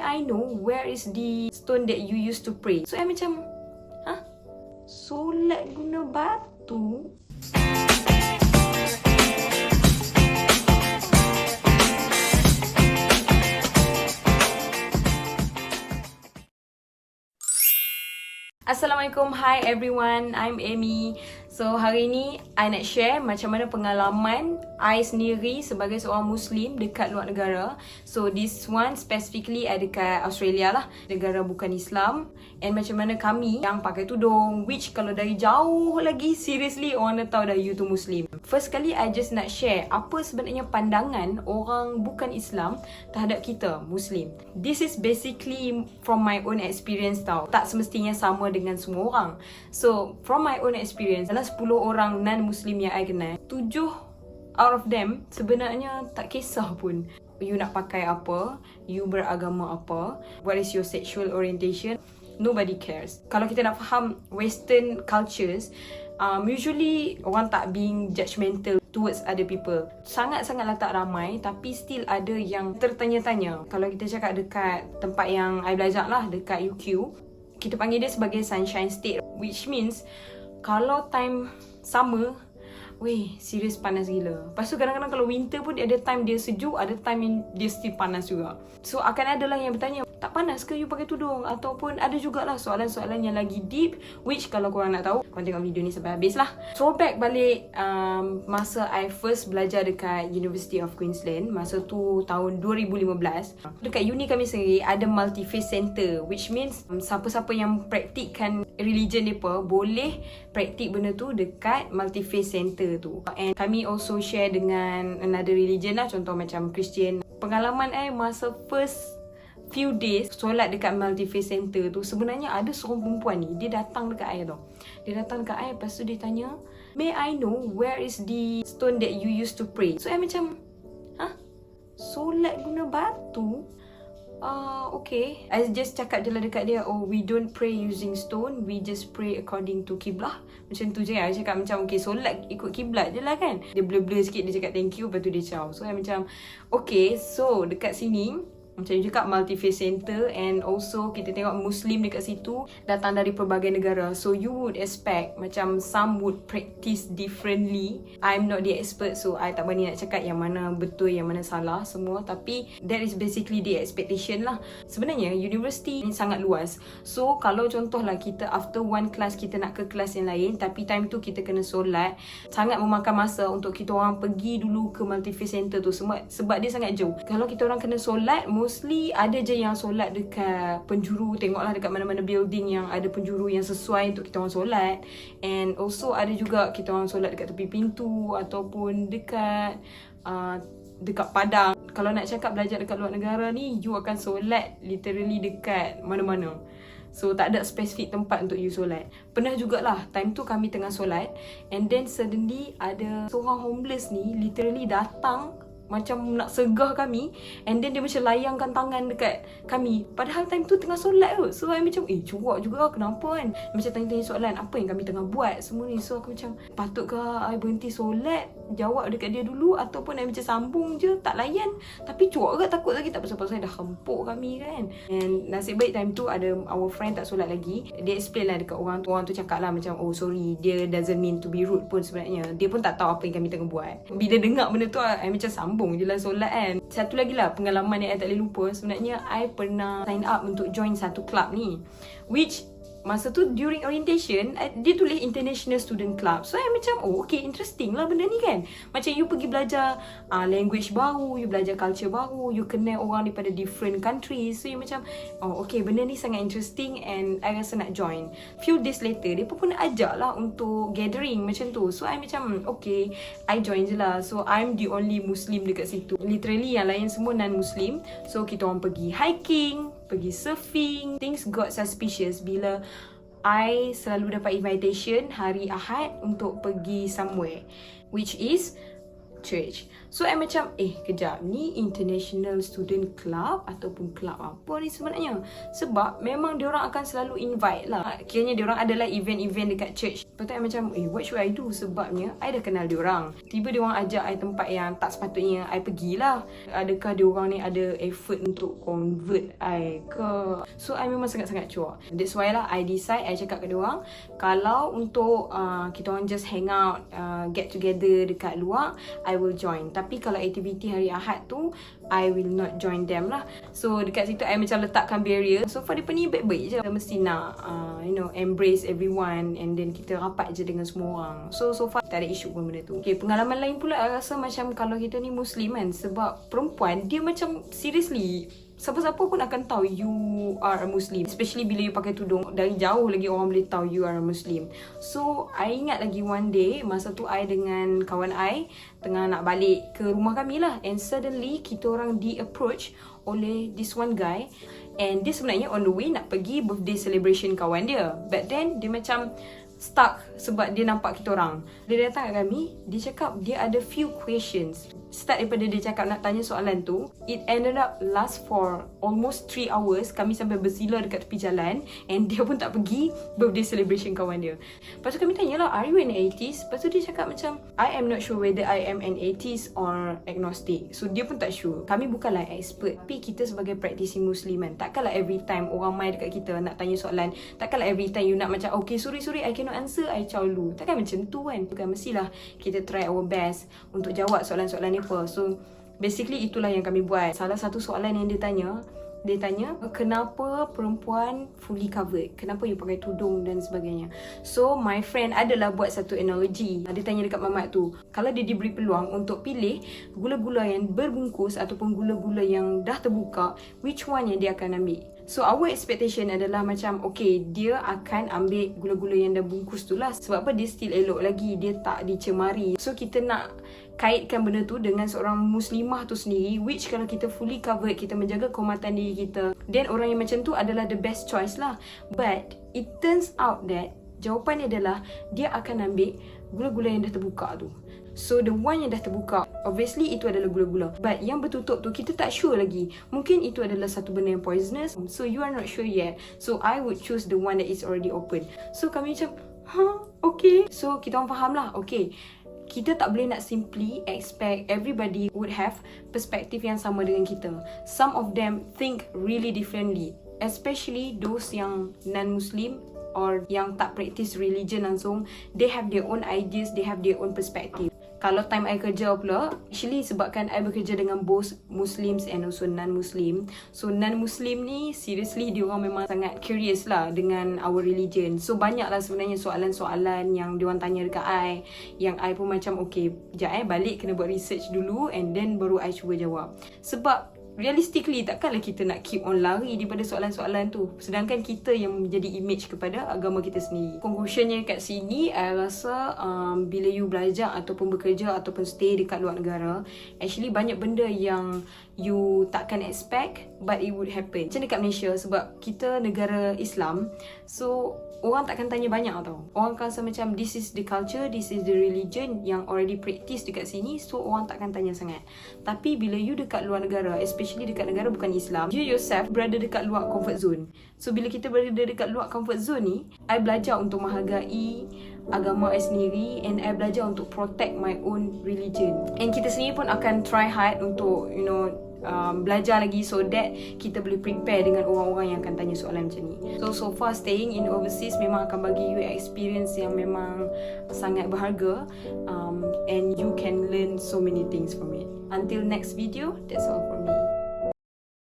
I know where is the stone that you used to pray? So I macam, solat guna batu? Assalamualaikum, hi everyone, I'm Amy. So hari ni I nak share macam mana pengalaman I sendiri sebagai seorang Muslim dekat luar negara. So this one specifically I dekat Australia lah, negara bukan Islam. And macam mana kami yang pakai tudung, which kalau dari jauh lagi seriously orang dah tahu dah you tu Muslim. First kali I just nak share apa sebenarnya pandangan orang bukan Islam terhadap kita Muslim. This is basically from my own experience tau. Tak semestinya sama dengan semua orang. So from my own experience, dalam 10 orang non-Muslim yang I kenal, 7 out of them sebenarnya tak kisah pun you nak pakai apa, you beragama apa, what is your sexual orientation, nobody cares. Kalau kita nak faham Western cultures, usually orang tak being judgmental towards other people. Sangat-sangatlah tak ramai, tapi still ada yang tertanya-tanya. Kalau kita cakap dekat tempat yang I belajar lah, dekat UQ, kita panggil dia sebagai Sunshine State, which means kalau time summer, weh, serius panas gila. Lepas tu kadang-kadang kalau winter pun ada time dia sejuk, ada time yang dia still panas juga. So akan ada lah yang bertanya, tak panas ke you pakai tudung? Ataupun ada jugalah soalan-soalan yang lagi deep, which kalau korang nak tahu, korang tengok video ni sampai habis lah. Throwback balik masa I first belajar dekat University of Queensland, masa tu tahun 2015. Dekat uni kami sendiri ada multi-faith center, which means siapa-siapa yang praktikkan religion mereka boleh praktik benda tu dekat multi-faith center tu. And kami also share dengan another religion lah, contoh macam Christian. Pengalaman masa first few days solat dekat multi-faith center tu, sebenarnya ada seorang perempuan ni, dia datang dekat I tau. Dia datang dekat I, lepas tu dia tanya, may I know where is the stone that you used to pray? So I macam, solat guna batu? Okay. I just cakap je lah dekat dia, oh, we don't pray using stone, we just pray according to kiblah. Macam tu je. I cakap macam, okay, solat ikut kiblat je lah kan. Dia blur-blur sikit, dia cakap thank you, lepas tu dia ciao. So I macam, okay, so dekat sini macam juga multi-faith center, and also kita tengok Muslim dekat situ datang dari pelbagai negara. So you would expect macam some would practice differently. I'm not the expert, so I tak berani nak cakap yang mana betul, yang mana salah semua. Tapi that is basically the expectation lah. Sebenarnya university ni sangat luas. So kalau contohlah kita after one class kita nak ke kelas yang lain, tapi time tu kita kena solat, sangat memakan masa untuk kita orang pergi dulu ke multi-faith center tu sebab dia sangat jauh. Kalau kita orang kena solat, mostly ada je yang solat dekat penjuru. Tengoklah dekat mana-mana building yang ada penjuru yang sesuai untuk kita orang solat. And also ada juga kita orang solat dekat tepi pintu ataupun dekat padang. Kalau nak cakap belajar dekat luar negara ni, you akan solat literally dekat mana-mana. So tak ada spesifik tempat untuk you solat. Pernah jugalah time tu kami tengah solat, and then suddenly ada seorang homeless ni literally datang macam nak segah kami, and then dia macam layangkan tangan dekat kami, padahal time tu tengah solat tu. So I macam cuak juga, kenapa kan, macam tanya-tanya soalan apa yang kami tengah buat semua ni. So aku macam, patutkah I berhenti solat, jawab dekat dia dulu, ataupun I macam sambung je tak layan. Tapi cuak juga, takut lagi tak pasal-pasal dah hempuk kami kan. And nasib baik time tu ada our friend tak solat lagi. Dia explain lah dekat orang tu cakap lah macam, oh sorry, dia doesn't mean to be rude pun sebenarnya. Dia pun tak tahu apa yang kami tengah buat. Bila dengar benda tu, I macam sambung je lah solat kan. Satu lagi lah pengalaman yang I tak boleh lupa. Sebenarnya I pernah sign up untuk join satu club ni, which masa tu during orientation dia tulis International Student Club. So I macam, oh okay, interesting lah benda ni kan. Macam you pergi belajar language baru, you belajar culture baru, you kenal orang daripada different countries. So you macam, oh okay, benda ni sangat interesting, and I rasa nak join. Few days later dia pun ajak lah untuk gathering macam tu. So I macam, okay, I join je lah. So I'm the only Muslim dekat situ. Literally yang lain semua non-Muslim. So kita orang pergi hiking, pergi surfing. Things got suspicious bila I selalu dapat invitation hari Ahad untuk pergi somewhere, which is church. So I macam kejap, ni International Student Club ataupun club apa ni sebenarnya? Sebab memang diorang akan selalu invite lah. Kiranya diorang adalah event-event dekat church. Lepas tu I macam what should I do? Sebabnya I dah kenal diorang. Tiba diorang ajak I tempat yang tak sepatutnya I pergilah. Adakah diorang ni ada effort untuk convert I ke? So I memang sangat-sangat cuak. That's why lah I decide, I cakap ke diorang, kalau untuk kita orang just hang out, get together dekat luar, I will join. Tapi kalau aktiviti hari Ahad tu, I will not join them lah. So dekat situ I macam letakkan barrier. So far dia ni baik-baik je. Kita mesti nak embrace everyone, and then kita rapat je dengan semua orang. So far tak ada isu pun benda tu. Okay, pengalaman lain pula I rasa macam kalau kita ni Muslim kan, sebab perempuan dia macam seriously siapa-siapa pun akan tahu you are a Muslim. Especially bila you pakai tudung. Dari jauh lagi orang boleh tahu you are a Muslim. So, I ingat lagi one day, masa tu I dengan kawan I tengah nak balik ke rumah kami lah. And suddenly, kita orang di-approach oleh this one guy. And dia sebenarnya on the way nak pergi birthday celebration kawan dia. But then, dia macam stuck sebab dia nampak kita orang. Dia datang kat kami, dia cakap dia ada few questions. Start daripada dia cakap nak tanya soalan tu, it ended up last for almost 3 hours. Kami sampai bersila dekat tepi jalan, and dia pun tak pergi birthday celebration kawan dia. Lepas tu kami tanyalah, are you an atheist? Lepas tu dia cakap macam, I am not sure whether I am an atheist or agnostic. So dia pun tak sure. Kami bukanlah expert, tapi kita sebagai practicing Muslim kan, takkanlah every time orang mai dekat kita nak tanya soalan, takkanlah every time you nak macam, okay sorry I cannot answer, I caw dulu. Takkan macam tu kan. Bukan mestilah kita try our best untuk jawab soalan-soalan ni apa. So basically itulah yang kami buat. Salah satu soalan yang dia tanya, kenapa perempuan fully covered? Kenapa you pakai tudung dan sebagainya? So my friend adalah buat satu analogy. Dia tanya dekat mamat tu, kalau dia diberi peluang untuk pilih gula-gula yang berbungkus ataupun gula-gula yang dah terbuka, which one yang dia akan ambil? So our expectation adalah macam, okay, dia akan ambil gula-gula yang dah bungkus tu lah. Sebab apa? Dia still elok lagi, dia tak dicemari. So kita nak kaitkan benda tu dengan seorang muslimah tu sendiri, which kalau kita fully covered, kita menjaga kehormatan diri kita, then orang yang macam tu adalah the best choice lah. But it turns out that jawapannya adalah dia akan ambil gula-gula yang dah terbuka tu. So the one yang dah terbuka, obviously itu adalah gula-gula. But yang bertutup tu kita tak sure lagi. Mungkin itu adalah satu benda yang poisonous. So you are not sure yet. So I would choose the one that is already open. So kami macam, okay. So kita orang faham lah, okay, kita tak boleh nak simply expect everybody would have perspektif yang sama dengan kita. Some of them think really differently, especially those yang non-Muslim or yang tak practice religion langsung. They have their own ideas, they have their own perspective. Kalau time I kerja pula, actually sebabkan I bekerja dengan both Muslims and also non-Muslim. So non-Muslim ni seriously diorang memang sangat curious lah dengan our religion. So banyak lah sebenarnya soalan-soalan yang diorang tanya dekat I, yang I pun macam okay, sekejap balik kena buat research dulu, and then baru I cuba jawab. Sebab realistically takkanlah kita nak keep on lari daripada soalan-soalan tu, sedangkan kita yang menjadi image kepada agama kita sendiri. Conclusionnya kat sini, I rasa bila you belajar ataupun bekerja ataupun stay dekat luar negara, actually banyak benda yang you takkan expect but it would happen. Macam dekat Malaysia, sebab kita negara Islam, so orang takkan tanya banyak tau. Orang akan rasa macam this is the culture, this is the religion yang already practice dekat sini, so orang takkan tanya sangat. Tapi bila you dekat luar negara, especially dekat negara bukan Islam, you yourself berada dekat luar comfort zone. So bila kita berada dekat luar comfort zone ni, I belajar untuk menghargai agama I sendiri, and I belajar untuk protect my own religion. And kita sendiri pun akan try hard untuk belajar lagi so that kita boleh prepare dengan orang-orang yang akan tanya soalan macam ni. So far staying in overseas memang akan bagi you experience yang memang sangat berharga, and you can learn so many things from it. Until next video, that's all for